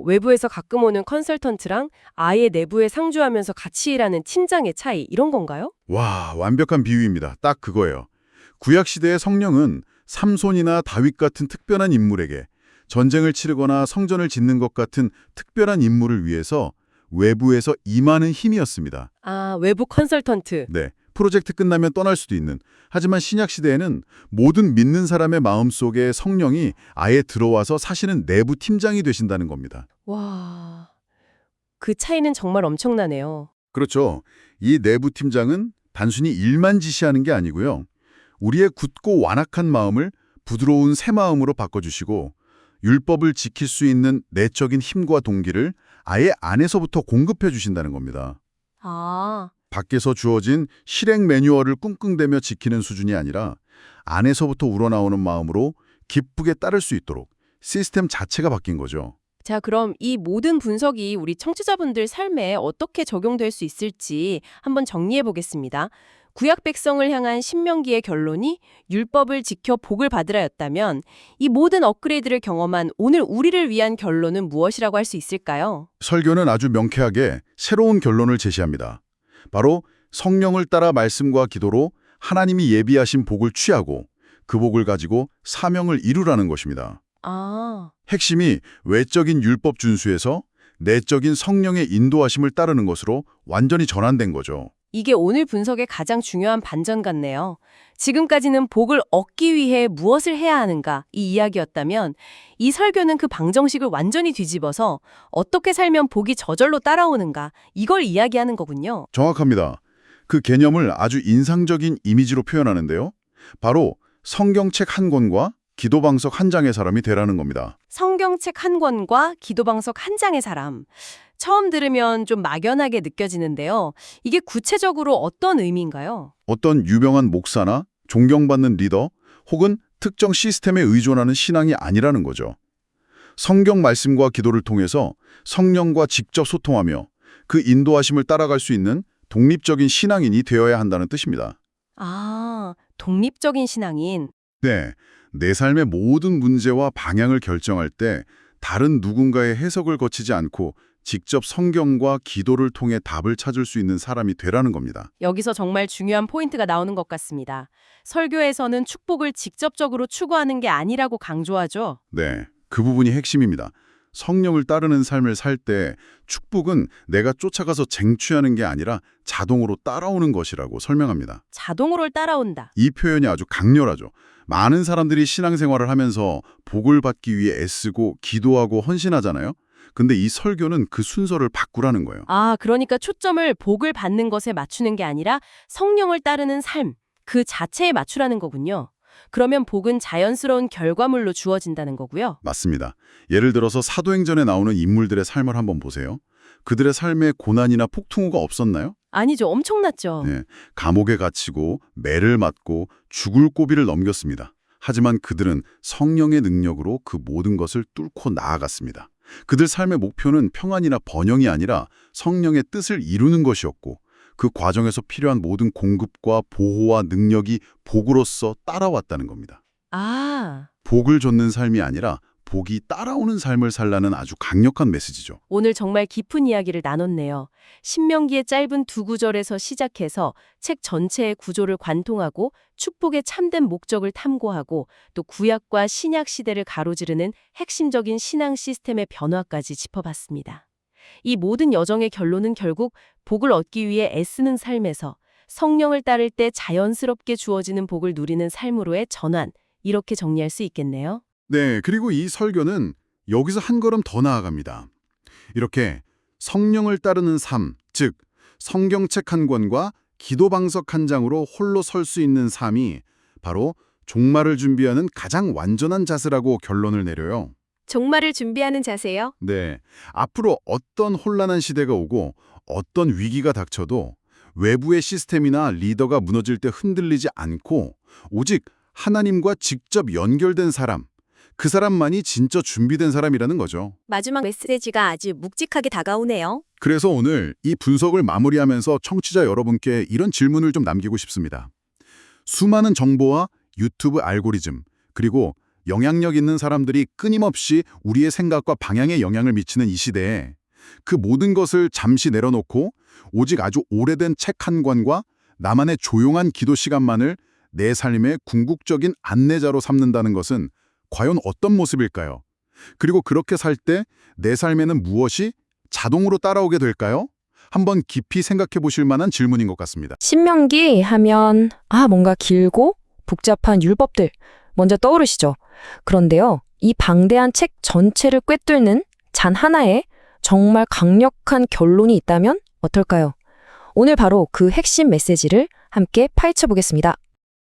외부에서 가끔 오는 컨설턴트랑 아예 내부에 상주하면서 같이 일하는 팀장의 차이 이런 건가요? 와, 완벽한 비유입니다. 딱 그거예요. 구약시대의 성령은 삼손이나 다윗 같은 특별한 인물에게 전쟁을 치르거나 성전을 짓는 것 같은 특별한 임무를 위해서 외부에서 임하는 힘이었습니다. 아, 외부 컨설턴트. 네, 프로젝트 끝나면 떠날 수도 있는. 하지만 신약 시대에는 모든 믿는 사람의 마음속에 성령이 아예 들어와서 사시는 내부 팀장이 되신다는 겁니다. 와, 그 차이는 정말 엄청나네요. 그렇죠. 이 내부 팀장은 단순히 일만 지시하는 게 아니고요. 우리의 굳고 완악한 마음을 부드러운 새 마음으로 바꿔주시고 율법을 지킬 수 있는 내적인 힘과 동기를 아예 안에서부터 공급해 주신다는 겁니다. 아, 밖에서 주어진 실행 매뉴얼을 끙끙대며 지키는 수준이 아니라 안에서부터 우러나오는 마음으로 기쁘게 따를 수 있도록 시스템 자체가 바뀐 거죠. 자, 그럼 이 모든 분석이 우리 청취자분들 삶에 어떻게 적용될 수 있을지 한번 정리해 보겠습니다. 구약 백성을 향한 신명기의 결론이 율법을 지켜 복을 받으라였다면 이 모든 업그레이드를 경험한 오늘 우리를 위한 결론은 무엇이라고 할 수 있을까요? 설교는 아주 명쾌하게 새로운 결론을 제시합니다. 바로 성령을 따라 말씀과 기도로 하나님이 예비하신 복을 취하고 그 복을 가지고 사명을 이루라는 것입니다. 아, 핵심이 외적인 율법 준수에서 내적인 성령의 인도하심을 따르는 것으로 완전히 전환된 거죠. 이게 오늘 분석의 가장 중요한 반전 같네요. 지금까지는 복을 얻기 위해 무엇을 해야 하는가 이 이야기였다면 이 설교는 그 방정식을 완전히 뒤집어서 어떻게 살면 복이 저절로 따라오는가 이걸 이야기하는 거군요. 정확합니다. 그 개념을 아주 인상적인 이미지로 표현하는데요. 바로 성경책 한 권과 기도방석 한 장의 사람이 되라는 겁니다. 성경책 한 권과 기도방석 한 장의 사람. 처음 들으면 좀 막연하게 느껴지는데요. 이게 구체적으로 어떤 의미인가요? 어떤 유명한 목사나 존경받는 리더 혹은 특정 시스템에 의존하는 신앙이 아니라는 거죠. 성경 말씀과 기도를 통해서 성령과 직접 소통하며 그 인도하심을 따라갈 수 있는 독립적인 신앙인이 되어야 한다는 뜻입니다. 아, 독립적인 신앙인. 네, 내 삶의 모든 문제와 방향을 결정할 때 다른 누군가의 해석을 거치지 않고 직접 성경과 기도를 통해 답을 찾을 수 있는 사람이 되라는 겁니다. 여기서 정말 중요한 포인트가 나오는 것 같습니다. 설교에서는 축복을 직접적으로 추구하는 게 아니라고 강조하죠. 네, 그 부분이 핵심입니다. 성령을 따르는 삶을 살 때 축복은 내가 쫓아가서 쟁취하는 게 아니라 자동으로 따라오는 것이라고 설명합니다. 자동으로 따라온다. 이 표현이 아주 강렬하죠. 많은 사람들이 신앙생활을 하면서 복을 받기 위해 애쓰고 기도하고 헌신하잖아요. 근데 이 설교는 그 순서를 바꾸라는 거예요. 아, 그러니까 초점을 복을 받는 것에 맞추는 게 아니라 성령을 따르는 삶, 그 자체에 맞추라는 거군요. 그러면 복은 자연스러운 결과물로 주어진다는 거고요. 맞습니다. 예를 들어서 사도행전에 나오는 인물들의 삶을 한번 보세요. 그들의 삶에 고난이나 폭풍우가 없었나요? 아니죠. 엄청났죠. 네, 감옥에 갇히고 매를 맞고 죽을 고비를 넘겼습니다. 하지만 그들은 성령의 능력으로 그 모든 것을 뚫고 나아갔습니다. 그들 삶의 목표는 평안이나 번영이 아니라 성령의 뜻을 이루는 것이었고 그 과정에서 필요한 모든 공급과 보호와 능력이 복으로서 따라왔다는 겁니다. 아, 복을 좇는 삶이 아니라 복이 따라오는 삶을 살라는 아주 강력한 메시지죠. 오늘 정말 깊은 이야기를 나눴네요. 신명기의 짧은 두 구절에서 시작해서 책 전체의 구조를 관통하고 축복의 참된 목적을 탐구하고 또 구약과 신약 시대를 가로지르는 핵심적인 신앙 시스템의 변화까지 짚어봤습니다. 이 모든 여정의 결론은 결국 복을 얻기 위해 애쓰는 삶에서 성령을 따를 때 자연스럽게 주어지는 복을 누리는 삶으로의 전환, 이렇게 정리할 수 있겠네요. 네, 그리고 이 설교는 여기서 한 걸음 더 나아갑니다. 이렇게 성령을 따르는 삶, 즉 성경책 한 권과 기도방석 한 장으로 홀로 설 수 있는 삶이 바로 종말을 준비하는 가장 완전한 자세라고 결론을 내려요. 종말을 준비하는 자세요? 네, 앞으로 어떤 혼란한 시대가 오고 어떤 위기가 닥쳐도 외부의 시스템이나 리더가 무너질 때 흔들리지 않고 오직 하나님과 직접 연결된 사람, 그 사람만이 진짜 준비된 사람이라는 거죠. 마지막 메시지가 아주 묵직하게 다가오네요. 그래서 오늘 이 분석을 마무리하면서 청취자 여러분께 이런 질문을 좀 남기고 싶습니다. 수많은 정보와 유튜브 알고리즘, 그리고 영향력 있는 사람들이 끊임없이 우리의 생각과 방향에 영향을 미치는 이 시대에 그 모든 것을 잠시 내려놓고 오직 아주 오래된 책 한 권과 나만의 조용한 기도 시간만을 내 삶의 궁극적인 안내자로 삼는다는 것은 과연 어떤 모습일까요? 그리고 그렇게 살 때 내 삶에는 무엇이 자동으로 따라오게 될까요? 한번 깊이 생각해 보실 만한 질문인 것 같습니다. 신명기 하면 뭔가 길고 복잡한 율법들 먼저 떠오르시죠. 그런데요, 이 방대한 책 전체를 꿰뚫는 잔 하나에 정말 강력한 결론이 있다면 어떨까요? 오늘 바로 그 핵심 메시지를 함께 파헤쳐 보겠습니다.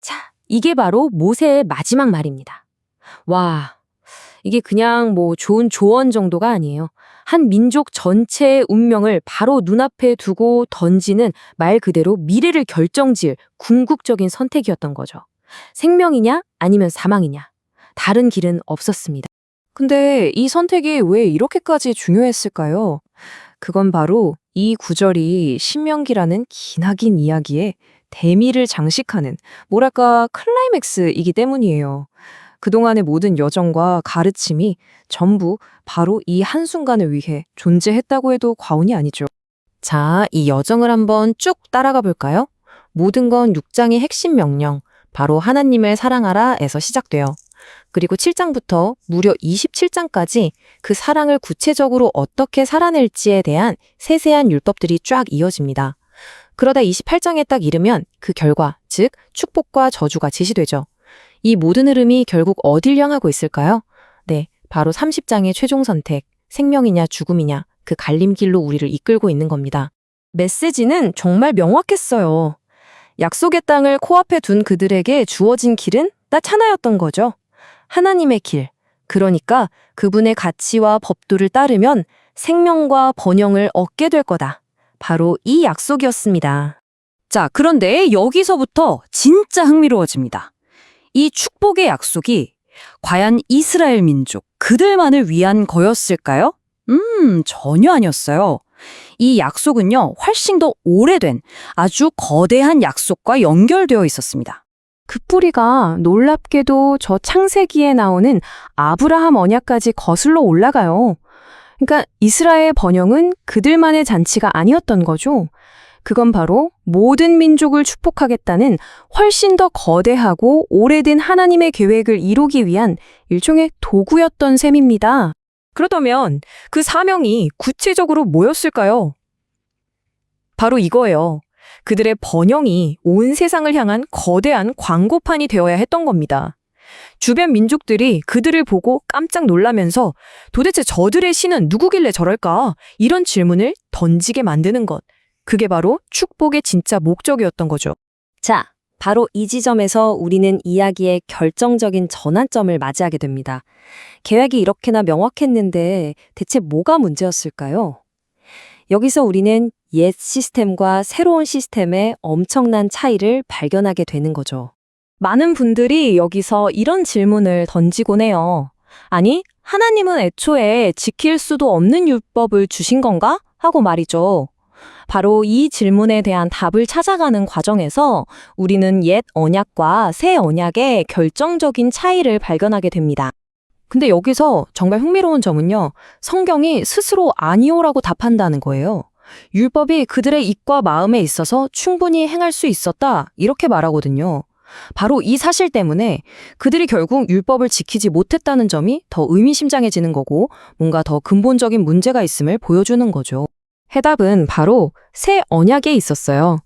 자, 이게 바로 모세의 마지막 말입니다. 와, 이게 그냥 좋은 조언 정도가 아니에요. 한 민족 전체의 운명을 바로 눈앞에 두고 던지는 말 그대로 미래를 결정지을 궁극적인 선택이었던 거죠. 생명이냐 아니면 사망이냐. 다른 길은 없었습니다. 근데 이 선택이 왜 이렇게까지 중요했을까요? 그건 바로 이 구절이 신명기라는 기나긴 이야기에 대미를 장식하는 클라이맥스이기 때문이에요. 그동안의 모든 여정과 가르침이 전부 바로 이 한순간을 위해 존재했다고 해도 과언이 아니죠. 자, 이 여정을 한번 쭉 따라가 볼까요? 모든 건 6장의 핵심 명령, 바로 하나님을 사랑하라에서 시작돼요. 그리고 7장부터 무려 27장까지 그 사랑을 구체적으로 어떻게 살아낼지에 대한 세세한 율법들이 쫙 이어집니다. 그러다 28장에 딱 이르면 그 결과, 즉 축복과 저주가 제시되죠. 이 모든 흐름이 결국 어딜 향하고 있을까요? 네, 바로 30장의 최종 선택, 생명이냐 죽음이냐, 그 갈림길로 우리를 이끌고 있는 겁니다. 메시지는 정말 명확했어요. 약속의 땅을 코앞에 둔 그들에게 주어진 길은 딱 하나였던 거죠. 하나님의 길, 그러니까 그분의 가치와 법도를 따르면 생명과 번영을 얻게 될 거다. 바로 이 약속이었습니다. 자, 그런데 여기서부터 진짜 흥미로워집니다. 이 축복의 약속이 과연 이스라엘 민족, 그들만을 위한 거였을까요? 전혀 아니었어요. 이 약속은요, 훨씬 더 오래된 아주 거대한 약속과 연결되어 있었습니다. 그 뿌리가 놀랍게도 저 창세기에 나오는 아브라함 언약까지 거슬러 올라가요. 그러니까 이스라엘 번영은 그들만의 잔치가 아니었던 거죠. 그건 바로 모든 민족을 축복하겠다는 훨씬 더 거대하고 오래된 하나님의 계획을 이루기 위한 일종의 도구였던 셈입니다. 그렇다면 그 사명이 구체적으로 뭐였을까요? 바로 이거예요. 그들의 번영이 온 세상을 향한 거대한 광고판이 되어야 했던 겁니다. 주변 민족들이 그들을 보고 깜짝 놀라면서 도대체 저들의 신은 누구길래 저럴까? 이런 질문을 던지게 만드는 것. 그게 바로 축복의 진짜 목적이었던 거죠. 자, 바로 이 지점에서 우리는 이야기의 결정적인 전환점을 맞이하게 됩니다. 계획이 이렇게나 명확했는데 대체 뭐가 문제였을까요? 여기서 우리는 옛 시스템과 새로운 시스템의 엄청난 차이를 발견하게 되는 거죠. 많은 분들이 여기서 이런 질문을 던지곤 해요. 아니, 하나님은 애초에 지킬 수도 없는 율법을 주신 건가? 하고 말이죠. 바로 이 질문에 대한 답을 찾아가는 과정에서 우리는 옛 언약과 새 언약의 결정적인 차이를 발견하게 됩니다. 근데 여기서 정말 흥미로운 점은요, 성경이 스스로 아니오라고 답한다는 거예요. 율법이 그들의 입과 마음에 있어서 충분히 행할 수 있었다, 이렇게 말하거든요. 바로 이 사실 때문에 그들이 결국 율법을 지키지 못했다는 점이 더 의미심장해지는 거고 뭔가 더 근본적인 문제가 있음을 보여주는 거죠. 해답은 바로 새 언약에 있었어요.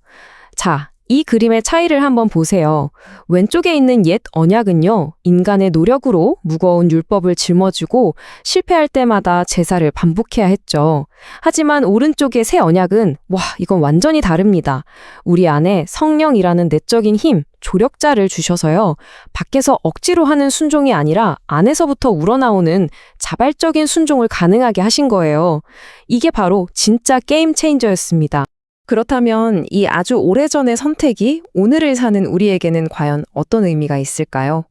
자, 이 그림의 차이를 한번 보세요. 왼쪽에 있는 옛 언약은요, 인간의 노력으로 무거운 율법을 짊어지고 실패할 때마다 제사를 반복해야 했죠. 하지만 오른쪽의 새 언약은, 이건 완전히 다릅니다. 우리 안에 성령이라는 내적인 힘, 조력자를 주셔서요, 밖에서 억지로 하는 순종이 아니라 안에서부터 우러나오는 자발적인 순종을 가능하게 하신 거예요. 이게 바로 진짜 게임 체인저였습니다. 그렇다면 이 아주 오래전의 선택이 오늘을 사는 우리에게는 과연 어떤 의미가 있을까요?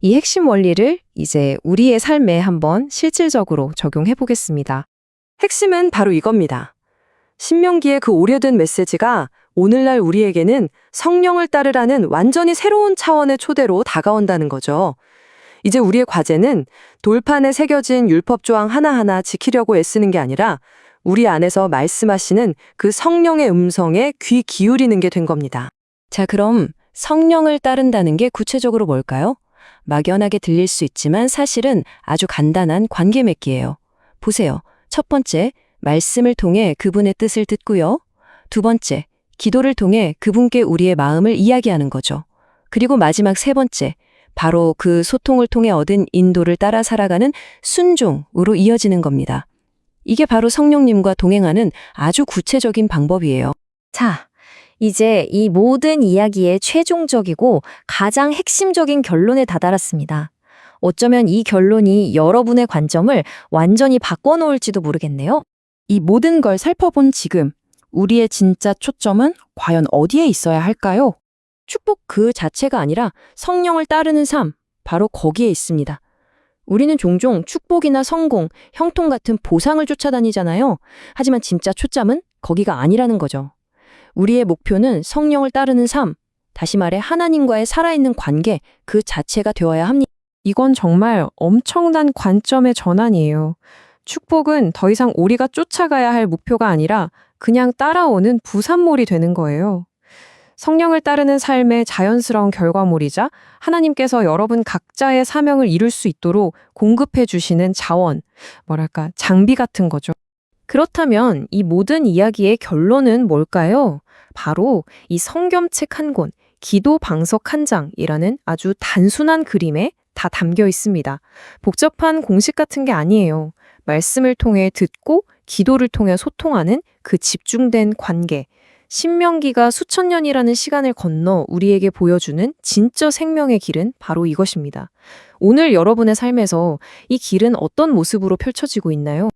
이 핵심 원리를 이제 우리의 삶에 한번 실질적으로 적용해 보겠습니다. 핵심은 바로 이겁니다. 신명기의 그 오래된 메시지가 오늘날 우리에게는 성령을 따르라는 완전히 새로운 차원의 초대로 다가온다는 거죠. 이제 우리의 과제는 돌판에 새겨진 율법 조항 하나하나 지키려고 애쓰는 게 아니라 우리 안에서 말씀하시는 그 성령의 음성에 귀 기울이는 게 된 겁니다. 자, 그럼 성령을 따른다는 게 구체적으로 뭘까요? 막연하게 들릴 수 있지만 사실은 아주 간단한 관계 맺기예요. 보세요. 첫 번째, 말씀을 통해 그분의 뜻을 듣고요. 두 번째, 기도를 통해 그분께 우리의 마음을 이야기하는 거죠. 그리고 마지막 세 번째, 바로 그 소통을 통해 얻은 인도를 따라 살아가는 순종으로 이어지는 겁니다. 이게 바로 성령님과 동행하는 아주 구체적인 방법이에요. 자, 이제 이 모든 이야기의 최종적이고 가장 핵심적인 결론에 다다랐습니다. 어쩌면 이 결론이 여러분의 관점을 완전히 바꿔놓을지도 모르겠네요. 이 모든 걸 살펴본 지금, 우리의 진짜 초점은 과연 어디에 있어야 할까요? 축복 그 자체가 아니라 성령을 따르는 삶, 바로 거기에 있습니다. 우리는 종종 축복이나 성공, 형통 같은 보상을 쫓아다니잖아요. 하지만 진짜 초점은 거기가 아니라는 거죠. 우리의 목표는 성령을 따르는 삶, 다시 말해 하나님과의 살아있는 관계 그 자체가 되어야 합니다. 이건 정말 엄청난 관점의 전환이에요. 축복은 더 이상 우리가 쫓아가야 할 목표가 아니라 그냥 따라오는 부산몰이 되는 거예요. 성령을 따르는 삶의 자연스러운 결과물이자 하나님께서 여러분 각자의 사명을 이룰 수 있도록 공급해 주시는 자원, 장비 같은 거죠. 그렇다면 이 모든 이야기의 결론은 뭘까요? 바로 이 성경책 한 권, 기도 방석 한 장이라는 아주 단순한 그림에 다 담겨 있습니다. 복잡한 공식 같은 게 아니에요. 말씀을 통해 듣고 기도를 통해 소통하는 그 집중된 관계. 신명기가 수천 년이라는 시간을 건너 우리에게 보여주는 진짜 생명의 길은 바로 이것입니다. 오늘 여러분의 삶에서 이 길은 어떤 모습으로 펼쳐지고 있나요?